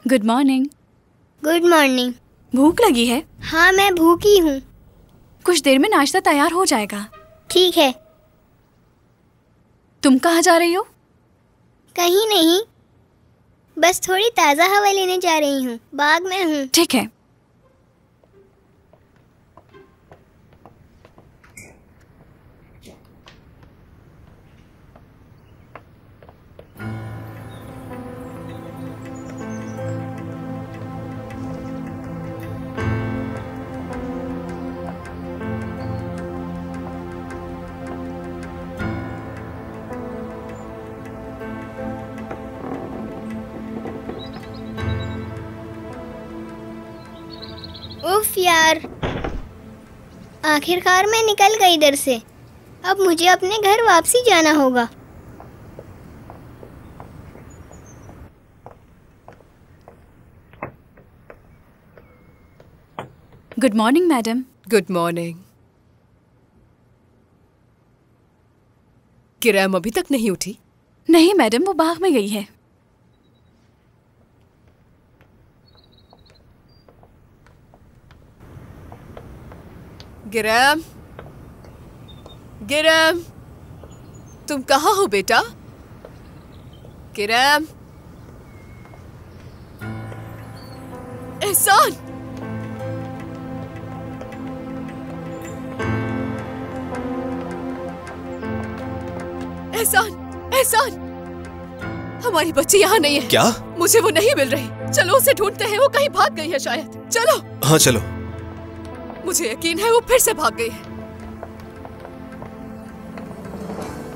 Good morning. Good morning. भूख लगी है? हाँ, मैं भूखी हूँ। कुछ देर में नाश्ता तैयार हो जाएगा। ठीक है। तुम कहाँ जा रही हो? कहीं नहीं, बस थोड़ी ताज़ा हवा लेने जा रही हूँ। बाग में हूँ। ठीक है। उफ यार, आखिरकार मैं निकल गई इधर से। अब मुझे अपने घर वापसी जाना होगा। Good morning madam. Good morning. किरम अभी तक नहीं उठी? नहीं मैडम, वो बाग में गई है। गिरम, गिरम, तुम कहाँ हो बेटा? गिरम, एहसान, एहसान, एहसान, हमारी बच्ची यहाँ नहीं है। क्या? मुझे वो नहीं मिल रही। चलो उसे ढूंढते हैं, वो कहीं भाग गई है शायद। चलो। हाँ चलो। मुझे यकीन है वो फिर से भाग गई है।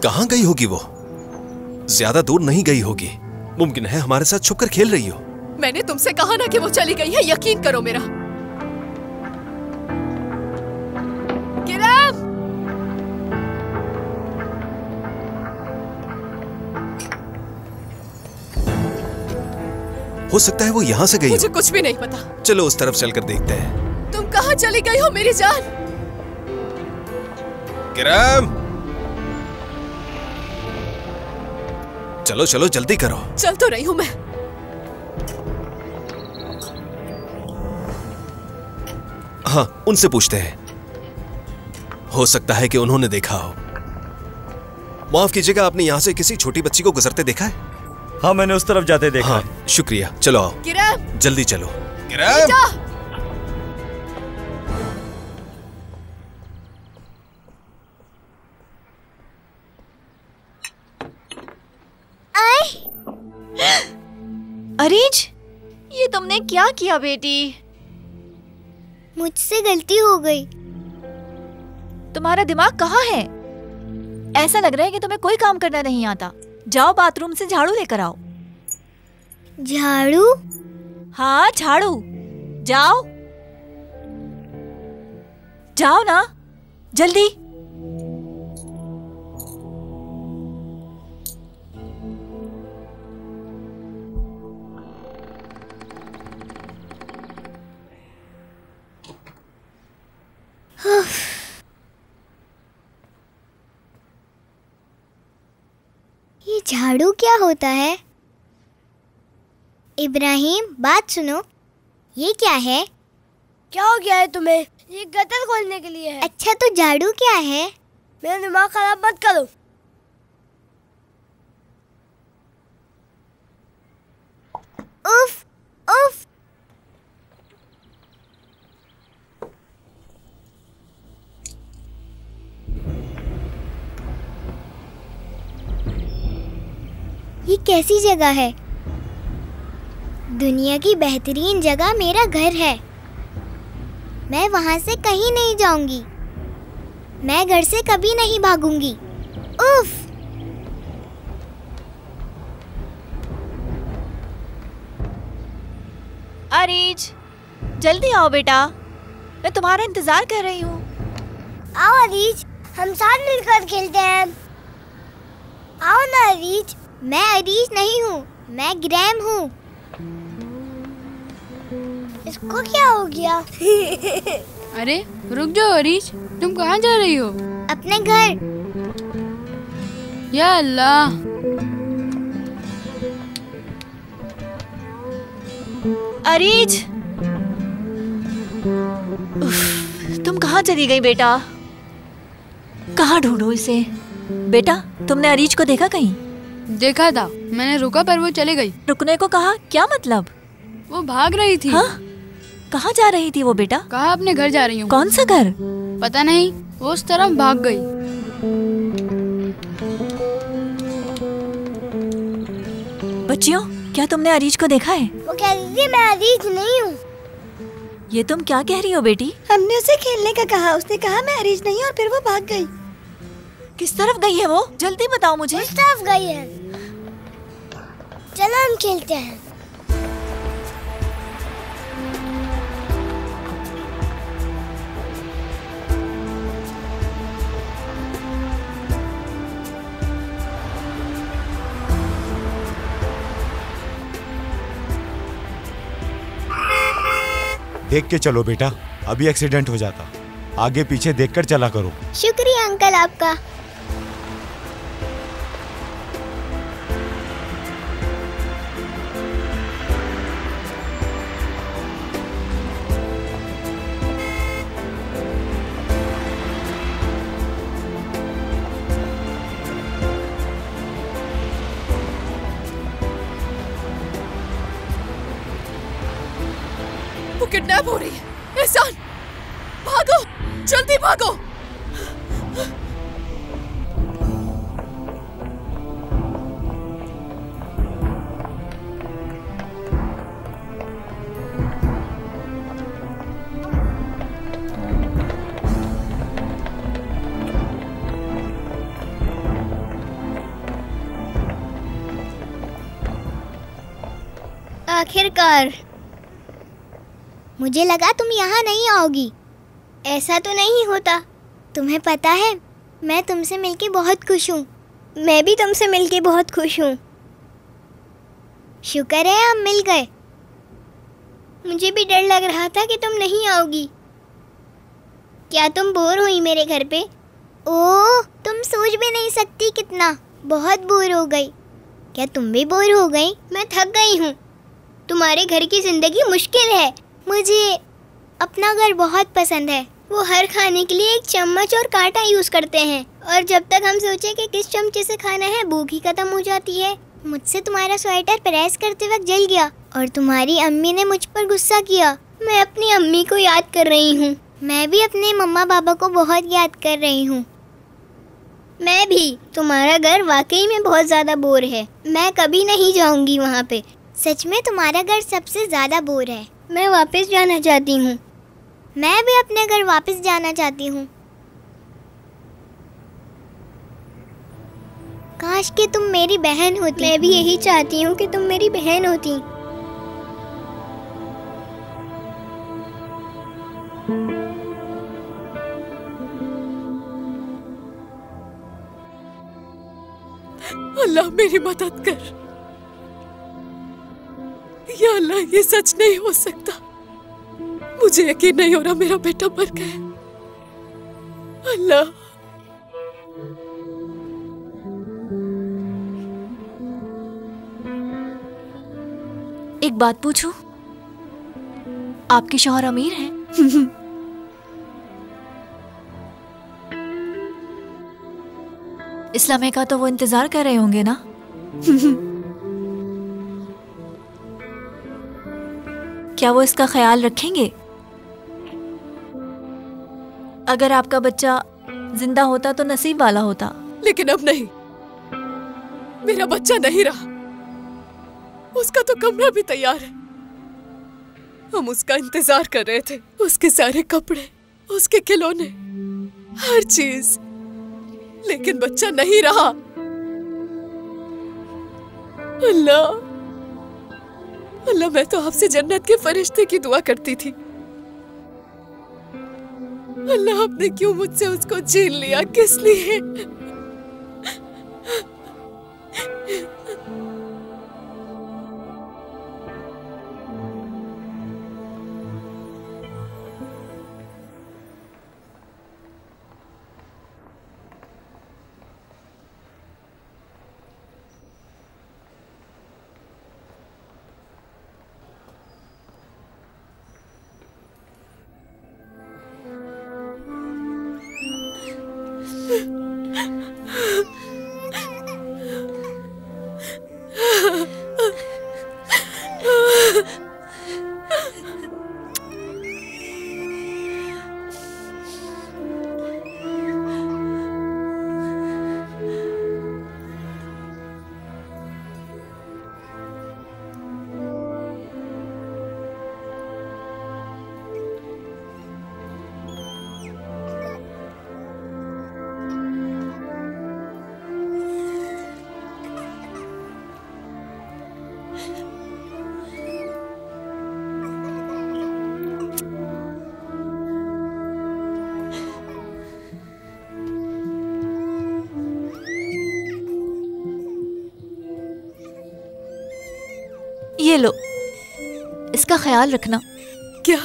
कहाँ गई होगी वो? ज्यादा दूर नहीं गई होगी। मुमकिन है हमारे साथ छुपकर खेल रही हो। मैंने तुमसे कहा ना कि वो चली गई है, यकीन करो मेरा। किरम! हो सकता है वो यहाँ से गई हो। मुझे कुछ भी नहीं पता। चलो उस तरफ चलकर देखते हैं। तुम कहाँ चली गई हो मेरी जान? किरम! चलो चलो जल्दी करो। चल तो रही हूं मैं। हाँ, उनसे पूछते हैं। हो सकता है कि उन्होंने देखा हो। माफ कीजिएगा, आपने यहाँ से किसी छोटी बच्ची को गुजरते देखा है? हाँ, मैंने उस तरफ जाते देखा है। हाँ, शुक्रिया। चलो आओ। किरम! जल्दी चलो। किरम! अरीज, ये तुमने क्या किया बेटी? मुझसे गलती हो गई। तुम्हारा दिमाग कहाँ है? ऐसा लग रहा है कि तुम्हें कोई काम करना नहीं आता। जाओ बाथरूम से झाड़ू लेकर आओ। झाड़ू? हाँ, झाड़ू। जाओ जाओ ना, जल्दी। ये झाड़ू क्या होता है? इब्राहिम, बात सुनो। ये क्या है? क्या हो गया है तुम्हें? ये गटर खोलने के लिए है। अच्छा, तो झाड़ू क्या है? मेरा दिमाग खराब मत करो। उफ उफ। ये कैसी जगह है? दुनिया की बेहतरीन जगह मेरा घर है। मैं वहां से कहीं नहीं जाऊंगी। मैं घर से कभी नहीं भागूंगी। उफ। अरीज, जल्दी आओ बेटा, मैं तुम्हारा इंतजार कर रही हूँ। आओ अरीज, हम साथ मिलकर खेलते हैं। आओ ना अरीज। मैं अरीज नहीं हूँ, मैं ग्रैम हूँ। इसको क्या हो गया? अरे रुक जाओ अरीज, तुम कहाँ जा रही हो? अपने घर। या अल्लाह। अरीज, उफ, तुम कहाँ चली गई बेटा? कहाँ ढूंढूं इसे? बेटा, तुमने अरीज को देखा कहीं? देखा था, मैंने रुका पर वो चली गई। रुकने को कहा? क्या मतलब? वो भाग रही थी। हाँ? कहाँ जा रही थी वो बेटा? कहा अपने घर जा रही हूँ। कौन सा घर? पता नहीं, वो उस तरफ भाग गई। बच्चियों, क्या तुमने अरीज को देखा है? वो कह रही थी मैं अरीज नहीं हूँ। ये तुम क्या कह रही हो बेटी? हमने उसे खेलने का कहा, उसने कहा मैं अरीज नहीं, और फिर वो भाग गई। किस तरफ गई है वो? जल्दी बताओ मुझे। उस तरफ गई है। चलो हम खेलते हैं। देख के चलो बेटा, अभी एक्सीडेंट हो जाता। आगे पीछे देखकर चला करो। शुक्रिया अंकल आपका। वो किडनैप हो रही है। एहसान, भागो, जल्दी भागो। आखिरकार मुझे लगा तुम यहाँ नहीं आओगी। ऐसा तो नहीं होता। तुम्हें पता है, मैं तुमसे मिलके बहुत खुश हूँ। मैं भी तुमसे मिलके बहुत खुश हूँ। शुक्र है हम मिल गए। मुझे भी डर लग रहा था कि तुम नहीं आओगी। क्या तुम बोर हुई मेरे घर पे? ओह, तुम सोच भी नहीं सकती कितना। बहुत बोर हो गई। क्या तुम भी बोर हो गई? मैं थक गई हूँ। तुम्हारे घर की जिंदगी मुश्किल है। मुझे अपना घर बहुत पसंद है। वो हर खाने के लिए एक चम्मच और कांटा यूज करते हैं, और जब तक हम सोचे कि किस चमचे से खाना है, भूख ही खत्म हो जाती है। मुझसे तुम्हारा स्वेटर प्रेस करते वक्त जल गया, और तुम्हारी अम्मी ने मुझ पर गुस्सा किया। मैं अपनी अम्मी को याद कर रही हूँ। मैं भी अपने मम्मा पापा को बहुत याद कर रही हूँ। मैं भी। तुम्हारा घर वाकई में बहुत ज्यादा बोर है। मैं कभी नहीं जाऊंगी वहाँ पे। सच में तुम्हारा घर सबसे ज्यादा बोर है। मैं वापस जाना चाहती हूँ। मैं भी अपने घर वापस जाना चाहती हूँ। काश कि तुम मेरी बहन होती। मैं भी यही चाहती हूँ कि तुम मेरी बहन होती। अल्लाह मेरी मदद कर। या अल्लाह, ये सच नहीं हो सकता। मुझे यकीन नहीं हो रहा मेरा बेटा मर गया। अल्लाह, एक बात पूछूं? आपके शौहर अमीर हैं? इस लम्हे का तो वो इंतजार कर रहे होंगे ना? क्या वो इसका ख्याल रखेंगे? अगर आपका बच्चा जिंदा होता तो नसीब वाला होता। लेकिन अब नहीं। मेरा बच्चा नहीं रहा। उसका तो कमरा भी तैयार है। हम उसका इंतजार कर रहे थे। उसके सारे कपड़े, उसके खिलौने, हर चीज। लेकिन बच्चा नहीं रहा। अल्लाह, अल्लाह, मैं तो आपसे जन्नत के फरिश्ते की दुआ करती थी। अल्लाह, आपने क्यों मुझसे उसको छीन लिया? किस लिए? ये लो, इसका ख्याल रखना। क्या?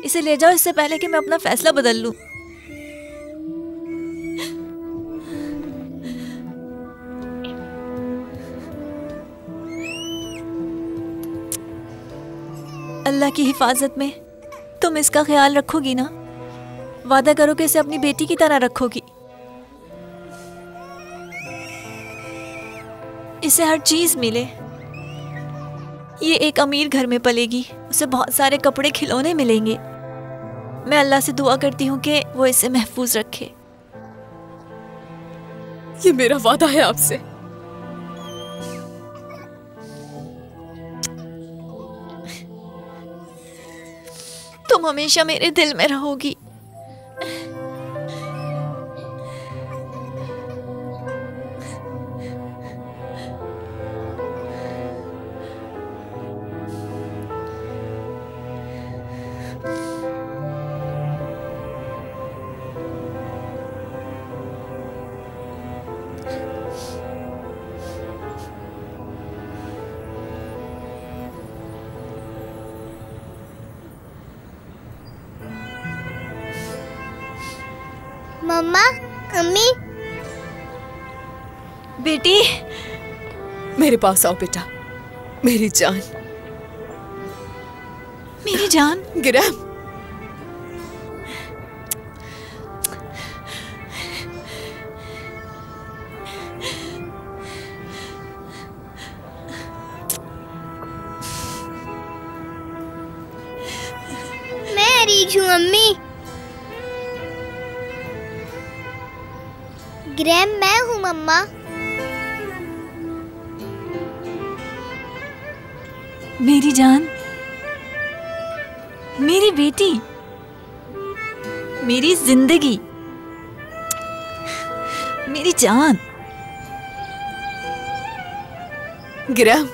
इसे ले जाओ इससे पहले कि मैं अपना फैसला बदल लूं। अल्लाह की हिफाजत में तुम इसका ख्याल रखोगी ना? वादा करो कि इसे अपनी बेटी की तरह रखोगी। इसे हर चीज मिले। ये एक अमीर घर में पलेगी, उसे बहुत सारे कपड़े खिलौने मिलेंगे। मैं अल्लाह से दुआ करती हूँ कि वो इसे महफूज रखे। ये मेरा वादा है आपसे। तुम हमेशा मेरे दिल में रहोगी। मम्मा, अम्मी। बेटी, मेरे पास आओ बेटा, मेरी जान। मेरी जान। गिरैम, मैं अरीज हूँ अम्मी। ग्रैम मैं हूँ मम्मा। मेरी जान, मेरी बेटी, मेरी जिंदगी, मेरी जान। गिरैम।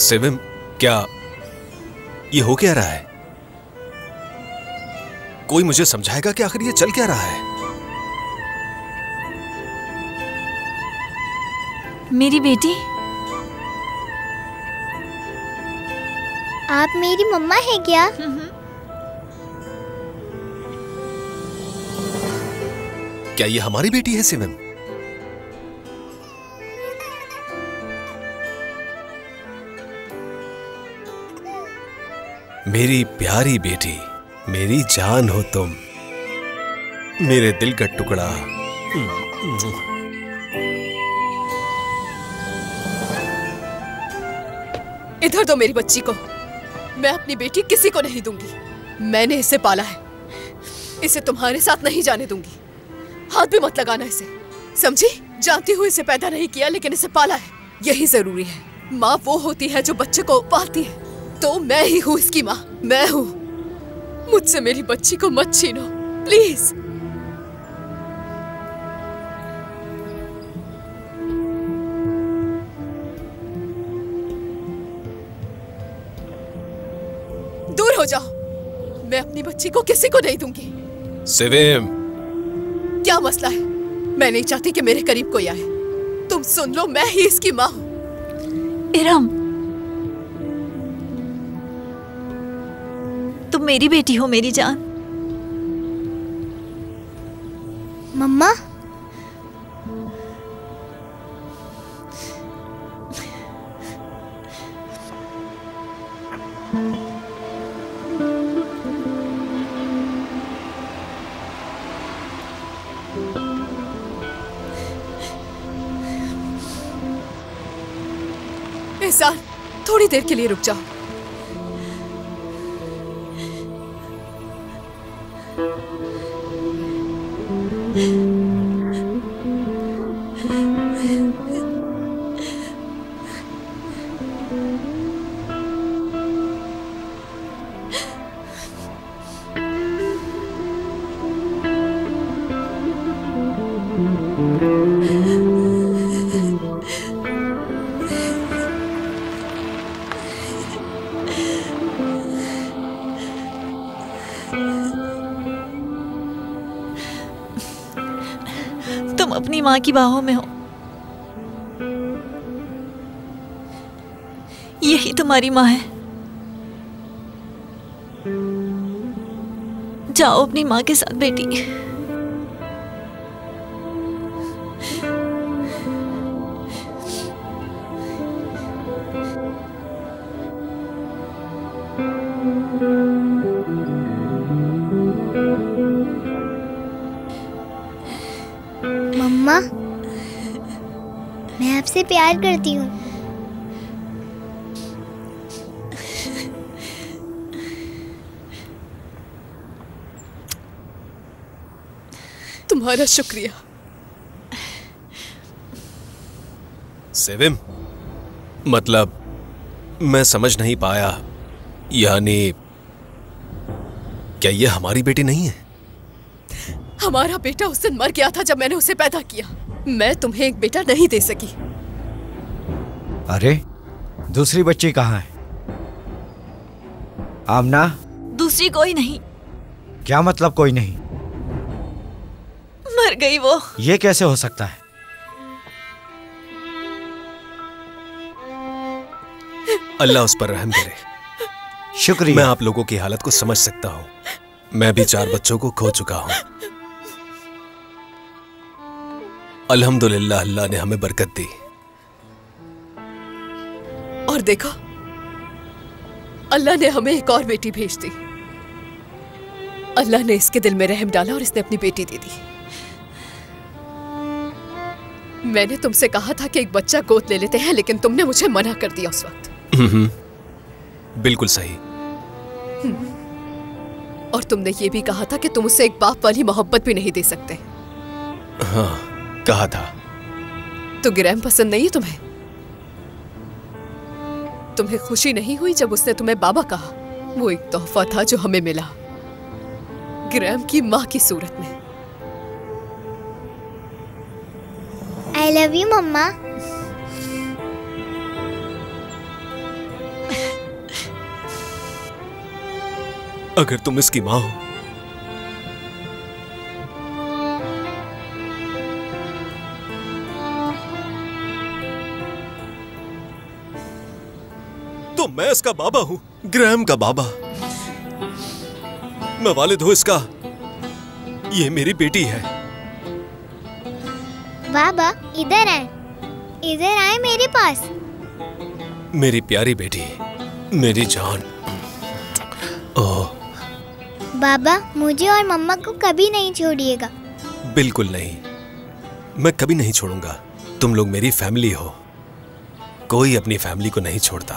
सिविम, क्या ये हो क्या रहा है? कोई मुझे समझाएगा कि आखिर ये चल क्या रहा है? मेरी बेटी, आप मेरी मम्मा है क्या? क्या ये हमारी बेटी है सिविम? मेरी प्यारी बेटी, मेरी जान हो तुम, मेरे दिल का टुकड़ा। इधर दो मेरी बच्ची को। मैं अपनी बेटी किसी को नहीं दूंगी। मैंने इसे पाला है, इसे तुम्हारे साथ नहीं जाने दूंगी। हाथ भी मत लगाना इसे, समझी? जानती हूँ इसे पैदा नहीं किया, लेकिन इसे पाला है, यही जरूरी है। माँ वो होती है जो बच्चे को पालती है, तो मैं ही हूँ इसकी माँ। मैं हूँ। मुझसे मेरी बच्ची को मत छीनो प्लीज। दूर हो जाओ, मैं अपनी बच्ची को किसी को नहीं दूंगी। सिविम, क्या मसला है? मैं नहीं चाहती कि मेरे करीब कोई आए। तुम सुन लो, मैं ही इसकी माँ हूँ। इरम, तुम मेरी बेटी हो, मेरी जान। मम्मा, निसार, थोड़ी देर के लिए रुक जाओ। तुम अपनी माँ की बाहों में हो, यही तुम्हारी माँ है। जाओ अपनी माँ के साथ बेटी। मम्मा, मैं आपसे प्यार करती हूँ। तुम्हारा शुक्रिया। सेविम, मतलब मैं समझ नहीं पाया, यानी क्या ये हमारी बेटी नहीं है? हमारा बेटा उस दिन मर गया था जब मैंने उसे पैदा किया। मैं तुम्हें एक बेटा नहीं दे सकी। अरे दूसरी बच्ची कहाँ है? आमना? दूसरी कोई नहीं। क्या मतलब कोई नहीं? मर गई वो। ये कैसे हो सकता है? अल्लाह उस पर रहम करे। शुक्रिया। मैं आप लोगों की हालत को समझ सकता हूँ। मैं भी 4 बच्चों को खो चुका हूँ। अल्हम्दुलिल्लाह, अल्लाह ने हमें बरकत दी। और देखो, अल्लाह ने हमें एक और बेटी भेज दी। अल्लाह ने इसके दिल में रहम डाला और इसने अपनी बेटी दे दी। मैंने तुमसे कहा था कि एक बच्चा गोद ले लेते हैं, लेकिन तुमने मुझे मना कर दिया उस वक्त। बिल्कुल सही। और तुमने ये भी कहा था कि तुम उसे एक बाप वाली मोहब्बत भी नहीं दे सकते। हाँ, कहा था। तो गिरैम पसंद नहीं है तुम्हें? तुम्हें खुशी नहीं हुई जब उसने तुम्हें बाबा कहा? वो एक तोहफा था जो हमें मिला, गिरैम की माँ की सूरत में। आई लव यू मम्मा। अगर तुम इसकी माँ हो तो मैं इसका बाबा हूं, ग्रैम का बाबा। मैं वालिद हूं इसका। ये मेरी बेटी है। बाबा इधर आए, इधर आए मेरे पास। मेरी प्यारी बेटी, मेरी जान। ओह बाबा, मुझे और मम्मा को कभी नहीं छोड़िएगा। बिल्कुल नहीं, मैं कभी नहीं छोड़ूंगा। तुम लोग मेरी फैमिली हो। कोई अपनी फैमिली को नहीं छोड़ता।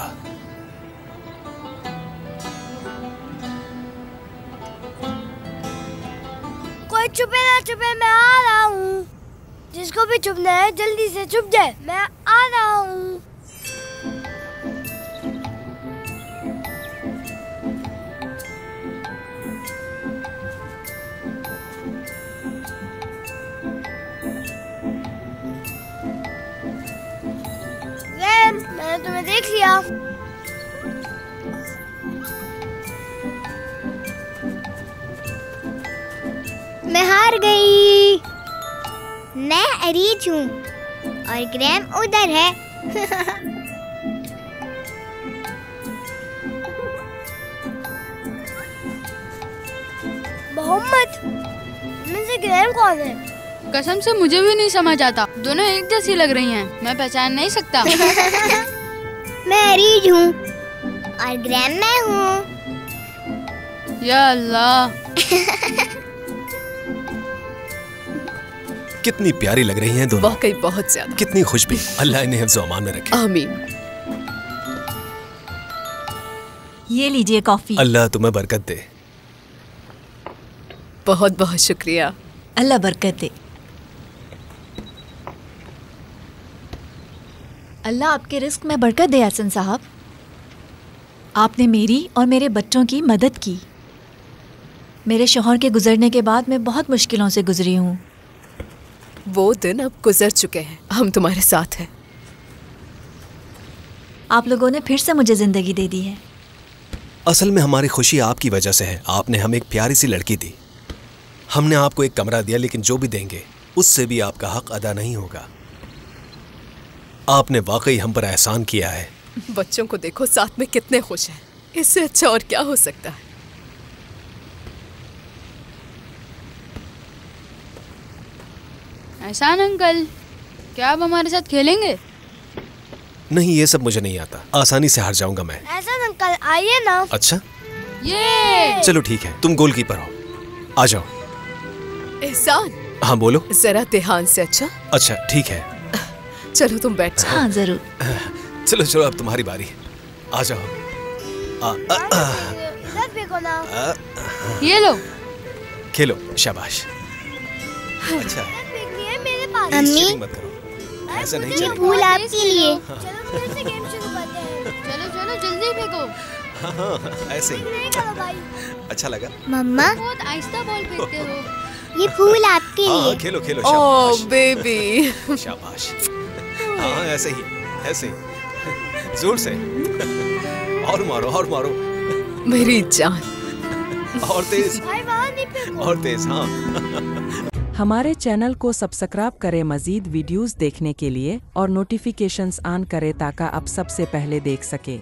कोई चुपे ना चुपे, मैं आ रहा हूँ। जिसको भी चुपना है जल्दी से चुप जाए, मैं आ रहा हूँ। मैंने तुम्हें देख लिया। मैं हार गई। मैं अरीज हूँ और ग्रैम उधर है। मोहम्मद, मुझे ग्रैम कौन है? कसम से मुझे भी नहीं समझ आता। दोनों एक जैसी लग रही हैं। मैं पहचान नहीं सकता। मैं अरीज हूँ और ग्रैम मैं हूँ। या अल्लाह, कितनी प्यारी लग रही हैं दोनों। वाकई बहुत ज्यादा। कितनी खुशबू। अल्लाह इन्हें हिफ्ज़-ओ-अमान में रखे। आमीन। ये लीजिए कॉफी। अल्लाह तुम्हें बरकत दे। बहुत बहुत शुक्रिया। अल्लाह बरकत दे। अल्लाह आपके रिस्क में बरकत दे हसन साहब। आपने मेरी और मेरे बच्चों की मदद की। मेरे शौहर के गुजरने के बाद मैं बहुत मुश्किलों से गुजरी हूँ। वो दिन अब गुजर चुके हैं, हम तुम्हारे साथ हैं। आप लोगों ने फिर से मुझे जिंदगी दे दी है। असल में हमारी खुशी आपकी वजह से है। आपने हमें एक प्यारी सी लड़की दी। हमने आपको एक कमरा दिया, लेकिन जो भी देंगे उससे भी आपका हक अदा नहीं होगा। आपने वाकई हम पर एहसान किया है। बच्चों को देखो, साथ में कितने खुश हैं। इससे अच्छा और क्या हो सकता है। एहसान अंकल, क्या आप हमारे साथ खेलेंगे? नहीं, ये सब मुझे नहीं आता। आसानी से हार जाऊंगा मैं। एहसान अंकल आइए ना। अच्छा, ये चलो ठीक है, तुम गोलकीपर हो, आ जाओ। एहसान, हाँ बोलो। जरा ध्यान से। अच्छा ठीक है। चलो तुम बैठ जाओ। हाँ जरूर। चलो चलो, अब तुम्हारी बारी है, आ जाओ। इधर देखो ना। ये लो। खेलो, शाबाश। अच्छा, देखनी है मेरे पास। अम्मी, मत करो, ऐसा नहीं ये चलेगा। फूल आपके लिए। चलो फिर से गेम शुरू करते हैं। चलो चलो जल्दी फेंको। हाँ, ऐसे ही। नहीं करो भाई। अच्छा लगा। मम्मा, बहुत आहिस्ता बॉल फेंकते हो। ये फूल आपके हाँ, लिए। खेलो खेलो, ओह शाबाश बेबी। शाबाश। हाँ, ऐसे ही, ऐसे ही, जोर से। और मारो, और मारो। मेरी जान। और तेज, भाई वहाँ नहीं फेंको। और तेज। हाँ। हमारे चैनल को सब्सक्राइब करें मजीद वीडियोस देखने के लिए और नोटिफिकेशंस ऑन करें ताकि आप सबसे पहले देख सकें।